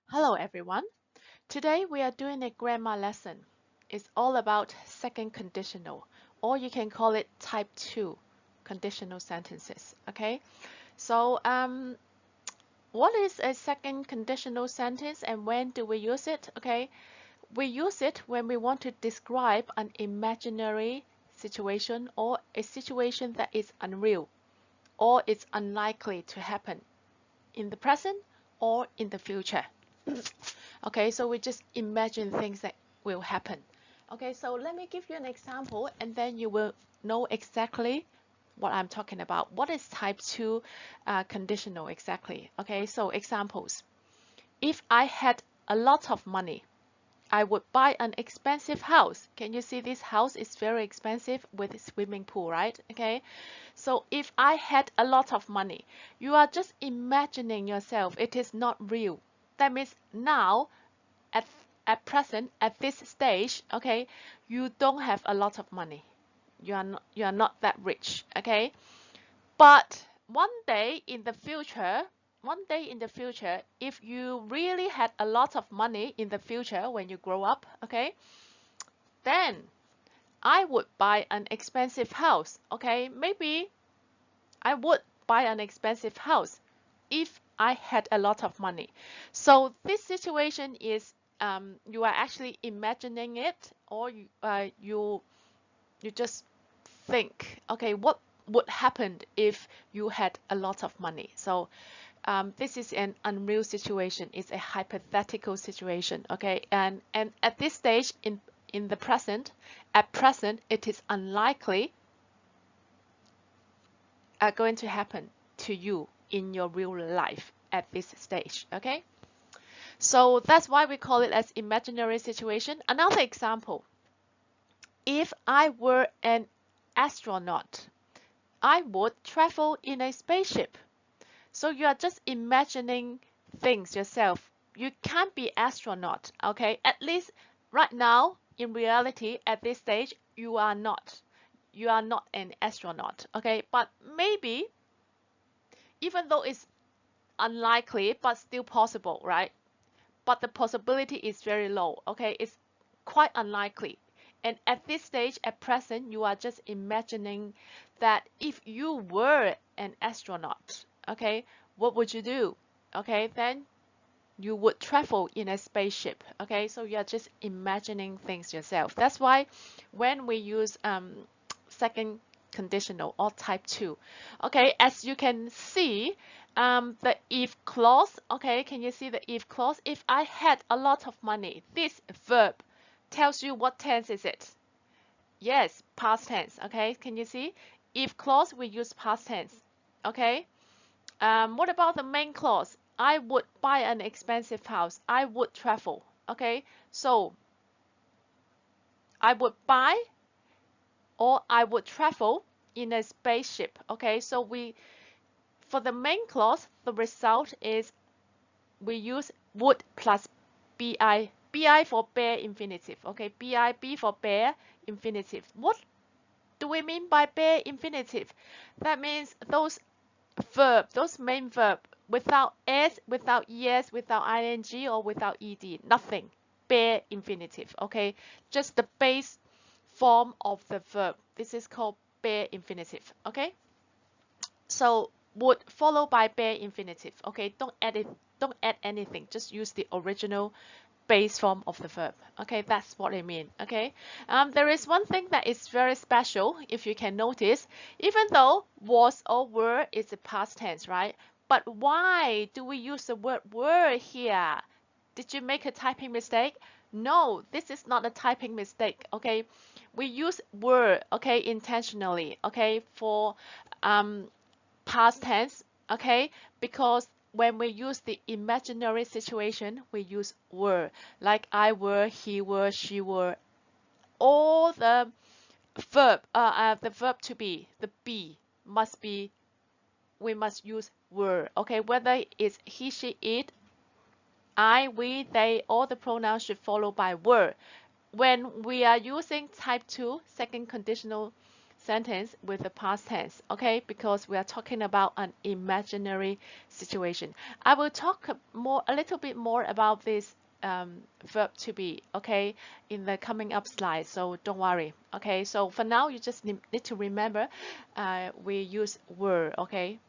Hello everyone. Today we are doing a grammar lesson. It's all about second conditional, or you can call it type 2 conditional sentences. Okay, so what is a second conditional sentence and when do we use it? Okay, we use it when we want to describe an imaginary situation or a situation that is unreal or it's unlikely to happen in the present or in the future. Okay, so we just imagine things that will happen. Okay, so let me give you an example and then you will know exactly what I'm talking about. What is type 2 conditional exactly? Okay, so examples. If I had a lot of money, I would buy an expensive house. Can you see this house is very expensive with a swimming pool, right? Okay, so if I had a lot of money, you are just imagining yourself. It is not real. That means now at present at this stage, okay, you don't have a lot of money. You are not that rich, okay? But one day in the future, if you really had a lot of money in the future when you grow up, okay, then I would buy an expensive house, okay? Maybe I would buy an expensive house if I had a lot of money. So this situation is you are actually imagining it, or you just think, okay, what would happen if you had a lot of money? So this is an unreal situation. It's a hypothetical situation, okay? And at this stage in the present, at present, it is unlikely going to happen to you in your real life at this stage, okay? So that's why we call it as imaginary situation. Another example, if I were an astronaut, I would travel in a spaceship. So you are just imagining things yourself. You can't be astronaut, okay? At least right now, in reality, at this stage, you are not. You are not an astronaut, okay? But maybe, even though it's unlikely, but still possible, right? But the possibility is very low, okay? It's quite unlikely. And at this stage, at present, you are just imagining that if you were an astronaut, okay, what would you do? Okay, then you would travel in a spaceship, okay? So you are just imagining things yourself. That's why when we use second conditional or type 2, okay, as you can see, the if clause, okay, can you see the if clause? If I had a lot of money, this verb tells you what tense is it? Yes, past tense, okay, can you see? If clause, we use past tense, okay? What about the main clause? I would buy an expensive house. I would travel. Okay, so I would buy or I would travel in a spaceship. Okay, so for the main clause, the result is we use would plus bi. Bi for bare infinitive. Okay, B for bare infinitive. What do we mean by bare infinitive? That means those main verb without s, without es, without ing, or without ed, nothing. Bare infinitive, okay? Just the base form of the verb. This is called bare infinitive, okay? So would follow by bare infinitive, okay? Don't add anything. Just use the original base form of the verb. Okay, that's what I mean. Okay, there is one thing that is very special, if you can notice, even though was or were is a past tense, right? But why do we use the word were here? Did you make a typing mistake? No, this is not a typing mistake. Okay, we use were, okay, intentionally, okay, for past tense, okay, because when we use the imaginary situation, we use were, like I were, he were, she were. All the verb to be, the be must be, we must use were, okay, whether it's he, she, it, I, we, they, all the pronouns should follow by were. When we are using type 2 second conditional sentence with the past tense, okay? Because we are talking about an imaginary situation. I will talk a little bit more about this verb to be, okay, in the coming up slide. So don't worry, okay? So for now, you just need to remember we use were, okay,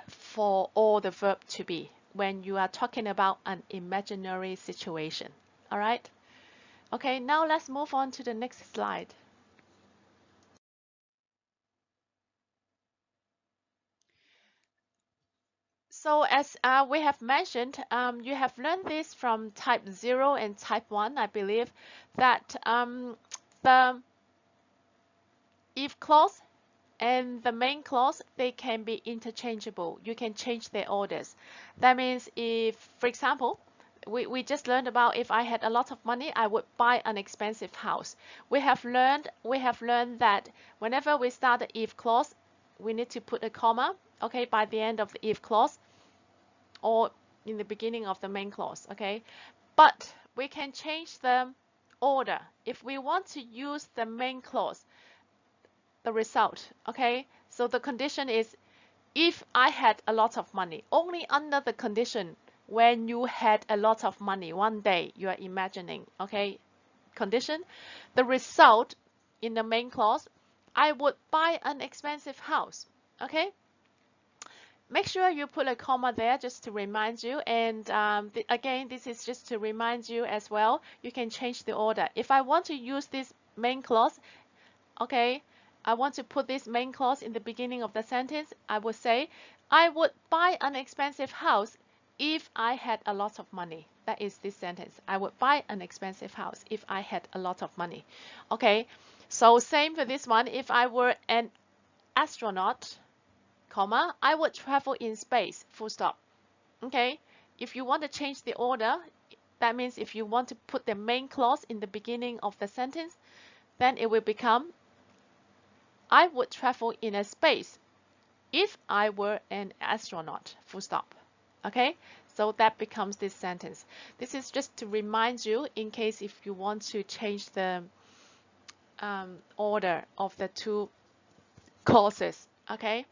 for all the verb to be when you are talking about an imaginary situation. All right? Okay, now let's move on to the next slide. So as we have mentioned, you have learned this from type 0 and type 1, I believe, that the if clause and the main clause, they can be interchangeable. You can change their orders. That means if, for example, we just learned about if I had a lot of money, I would buy an expensive house. We have learned that whenever we start the if clause, we need to put a comma, okay, by the end of the if clause or in the beginning of the main clause, okay? But we can change the order. If we want to use the main clause, the result, okay? So the condition is if I had a lot of money, only under the condition when you had a lot of money one day, you are imagining, okay? Condition, the result in the main clause, I would buy an expensive house, okay? Make sure you put a comma there just to remind you. And again, this is just to remind you as well. You can change the order. If I want to use this main clause, okay, I want to put this main clause in the beginning of the sentence. I would say, I would buy an expensive house if I had a lot of money. That is this sentence. I would buy an expensive house if I had a lot of money. Okay, so same for this one. If I were an astronaut, comma, I would travel in space, full stop. Okay, if you want to change the order, that means if you want to put the main clause in the beginning of the sentence, then it will become, I would travel in a space if I were an astronaut, full stop. Okay, so that becomes this sentence. This is just to remind you in case if you want to change the order of the two clauses. Okay.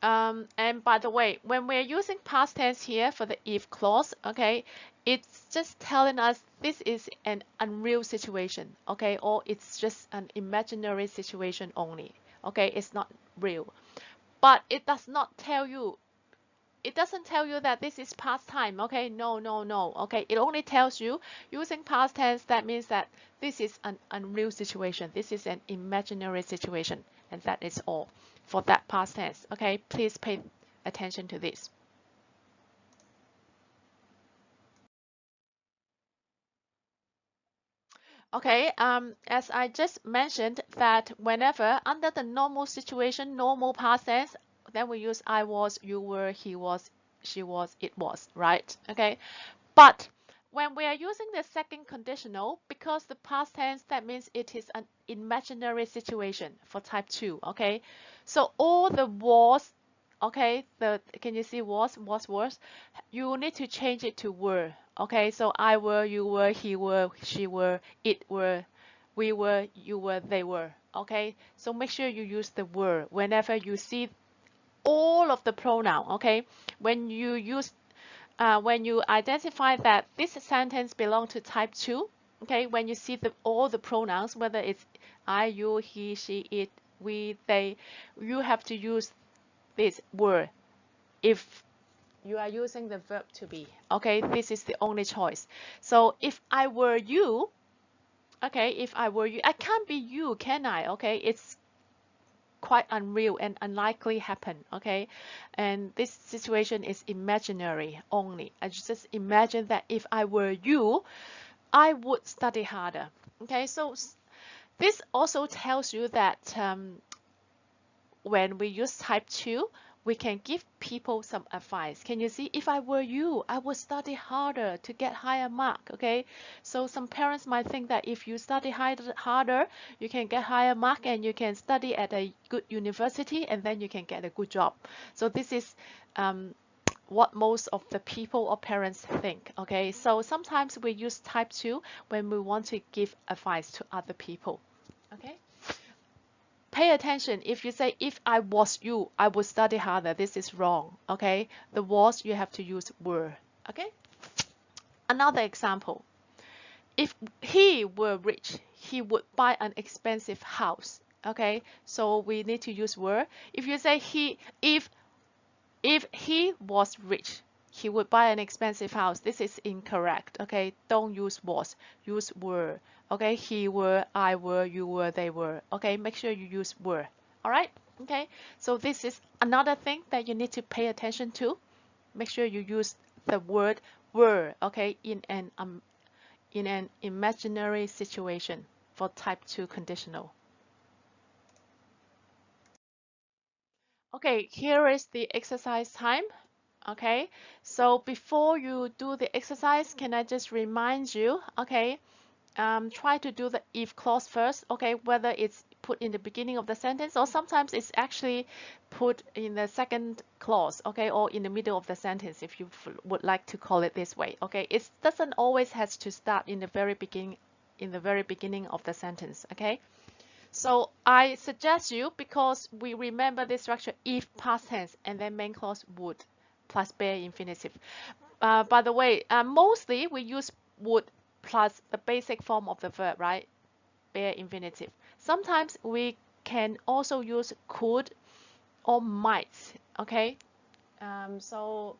And by the way, when we're using past tense here for the if clause, okay, it's just telling us this is an unreal situation, okay, or it's just an imaginary situation only, okay, it's not real. But it does not tell you, it doesn't tell you that this is past time, okay, no, no, no, okay, it only tells you using past tense, that means that this is an unreal situation, this is an imaginary situation, and that is all for that past tense. Okay, please pay attention to this. Okay, as I just mentioned that whenever under the normal situation, normal past tense, then we use I was, you were, he was, she was, it was, right? Okay, but when we are using the second conditional, because the past tense, that means it is an imaginary situation for type 2, okay? So all the was, okay, can you see was, you need to change it to were, okay? So I were, you were, he were, she were, it were, we were, you were, they were, okay? So make sure you use the were whenever you see all of the pronoun, okay? When you use when you identify that this sentence belongs to type 2, okay, when you see all the pronouns, whether it's I, you, he, she, it, we, they, you have to use this word if you are using the verb to be, okay, this is the only choice. So if I were you, okay, if I were you, I can't be you, can I? Okay, it's quite unreal and unlikely happen, okay, and this situation is imaginary only. I just imagine that if I were you, I would study harder, okay. So this also tells you that when we use type 2, we can give people some advice. Can you see? If I were you, I would study harder to get higher mark, okay? So some parents might think that if you study harder, you can get higher mark and you can study at a good university and then you can get a good job. So this is what most of the people or parents think, okay? So sometimes we use type 2 when we want to give advice to other people, okay? pay attention. If you say, if I was you, I would study harder. This is wrong, okay? The was, you have to use were, okay? Another example. If he were rich, he would buy an expensive house, okay? So we need to use were. If you say if he was rich, he would buy an expensive house. This is incorrect, okay? Don't use was, use were, okay? He were, I were, you were, they were, okay? Make sure you use were, all right? Okay, so this is another thing that you need to pay attention to. Make sure you use the word were, okay, in an imaginary situation for type 2 conditional. Okay, here is the exercise time. Okay, so before you do the exercise, can I just remind you, okay, try to do the if clause first, okay, whether it's put in the beginning of the sentence or sometimes it's actually put in the second clause, okay, or in the middle of the sentence if you would like to call it this way, okay. It doesn't always have to start in the very beginning of the sentence, okay. So I suggest you, because we remember this structure, if past tense and then main clause would plus bare infinitive. By the way, mostly we use would plus the basic form of the verb, right? Bare infinitive. Sometimes we can also use could or might, okay? So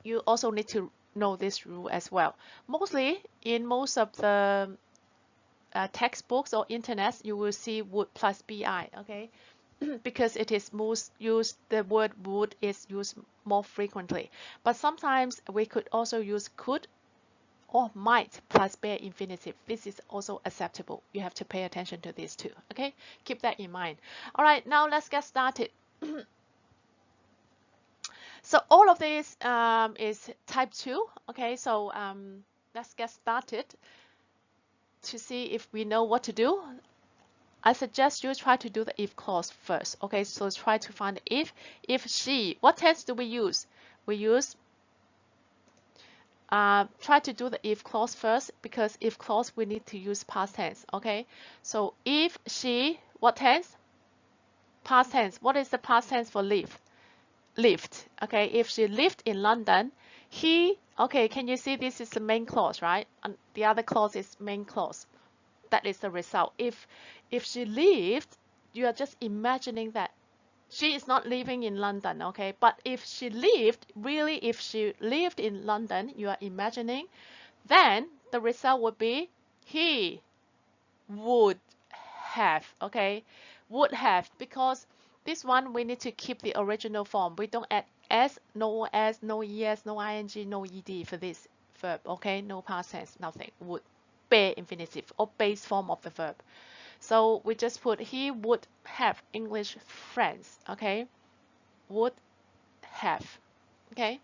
you also need to know this rule as well. Mostly in most of the textbooks or internet, you will see would plus bi, okay? Because it is most used, the word would is used more frequently. But sometimes we could also use could or might plus bare infinitive. This is also acceptable. You have to pay attention to this too, okay? Keep that in mind. All right, now let's get started. So all of this is type 2, okay? So let's get started to see if we know what to do. I suggest you try to do the if clause first. Okay, so try to find if she. What tense do we use? We use, try to do the if clause first, because if clause we need to use past tense. Okay, so if she, what tense? Past tense. What is the past tense for live? Lived. Okay, if she lived in London, he, okay, can you see this is the main clause, right? And the other clause is main clause. That is the result. If she lived, you are just imagining that she is not living in London, okay? But if she lived, really, if she lived in London, you are imagining, then the result would be he would have, okay? Would have, because this one we need to keep the original form. We don't add s, no es, no es, no ing, no ed for this verb, okay? No past tense, nothing. Would, bare infinitive or base form of the verb. So we just put he would have English friends, okay? Would have, okay?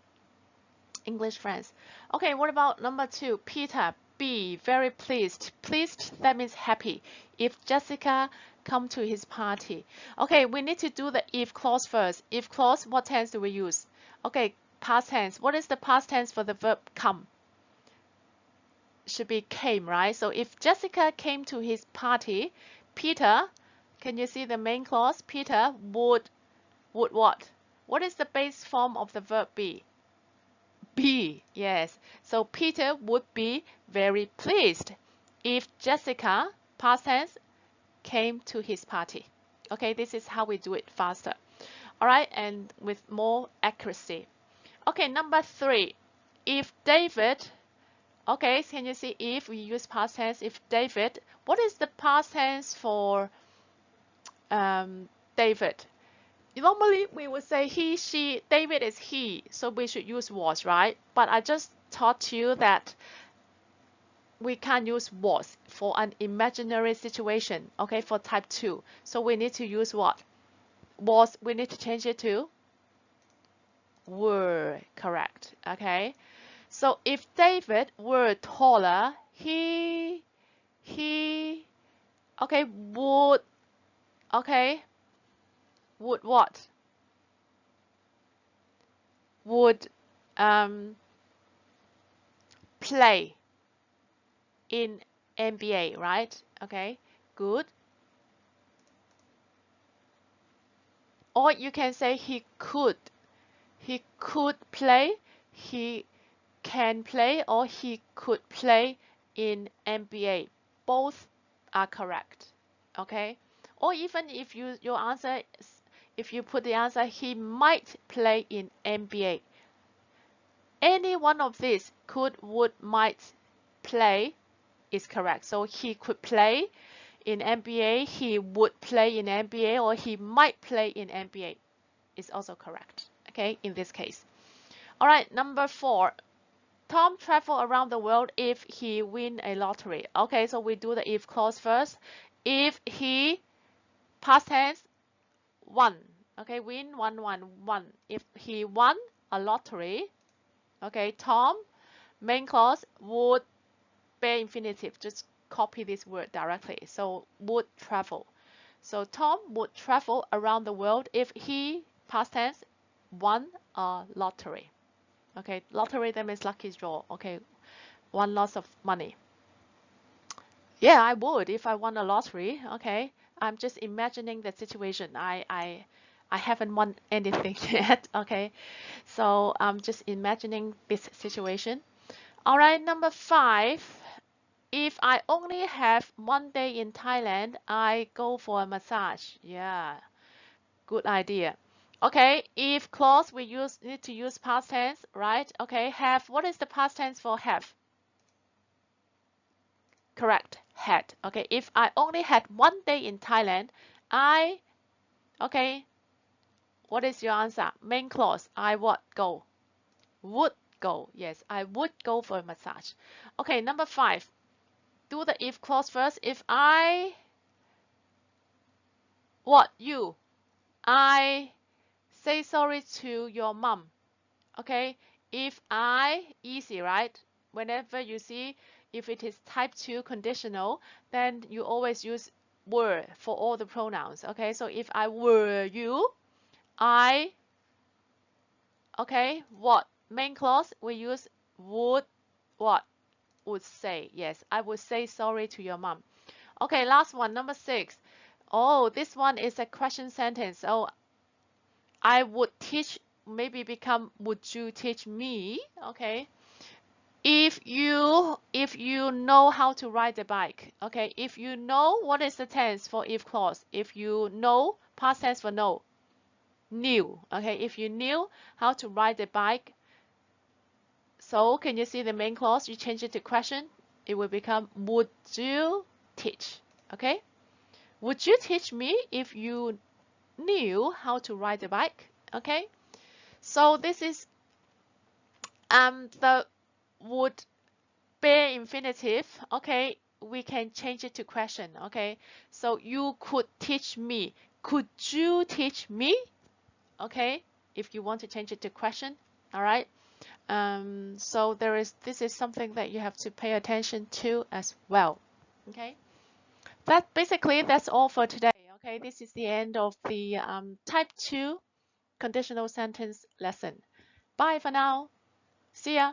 English friends. Okay, what about number 2? Peter, be very pleased. Pleased, that means happy. If Jessica come to his party. Okay, we need to do the if clause first. If clause, what tense do we use? Okay, past tense. What is the past tense for the verb come? Should be came, right? So if Jessica came to his party, Peter, can you see the main clause? Peter would what? What is the base form of the verb be? Be, yes. So Peter would be very pleased if Jessica, past tense, came to his party. Okay, this is how we do it faster. All right, and with more accuracy. Okay, number 3. If David, okay, can you see if we use past tense? If David, what is the past tense for David? Normally we would say he, she. David is he, so we should use was, right? But I just taught you that we can't use was for an imaginary situation, okay, for type 2. So we need to use what? Was, we need to change it to were, correct, okay? So if David were taller, he, okay, would, okay, would what? Would play in NBA, right? Okay, good. Or you can say he could play, he can play, or he could play in NBA. Both are correct. Okay. Or even if your answer is, if you put the answer he might play in NBA, any one of these could, would, might, play is correct. So he could play in NBA, he would play in NBA, or he might play in NBA is also correct. Okay, in this case. All right, number 4. Tom travel around the world if he win a lottery. Okay, so we do the if clause first. If he, past tense, won. Okay, win, won. If he won a lottery, okay, Tom, main clause, would, bare infinitive. Just copy this word directly. So would travel. So Tom would travel around the world if he, past tense, won a lottery. Okay, lottery, that means lucky draw. Okay, won lots of money. Yeah, I would if I won a lottery. Okay, I'm just imagining the situation. I haven't won anything yet. Okay, so I'm just imagining this situation. All right, number 5. If I only have one day in Thailand, I go for a massage. Yeah, good idea. Okay, if clause we need to use past tense, right? Okay, have, what is the past tense for have? Correct, had. Okay, if I only had one day in Thailand, I, okay, what is your answer? Main clause, I what? Go. Would go. Yes, I would go for a massage. Okay, number 5. Do the if clause first. If I, what? You. I say sorry to your mom. Okay, if I, easy, right? Whenever you see if it is type 2 conditional, then you always use were for all the pronouns. Okay, so if I were you, I, okay, what? Main clause, we use would, what? Would say. Yes, I would say sorry to your mom. Okay, last one, number 6. Oh, this one is a question sentence. So I would teach, maybe become would you teach me? Okay. If you know how to ride a bike, okay, if you know, what is the tense for if clause? If you know, past tense for know, knew. Okay, if you knew how to ride a bike, so can you see the main clause? You change it to question, it will become would you teach? Okay, would you teach me if you knew how to ride a bike? Okay, so this is the would, bare infinitive. Okay, we can change it to question. Okay, so you could teach me, could you teach me? Okay, if you want to change it to question. All right, so this is something that you have to pay attention to as well. Okay, that's all for today. Okay, this is the end of the type 2 conditional sentence lesson. Bye for now. See ya.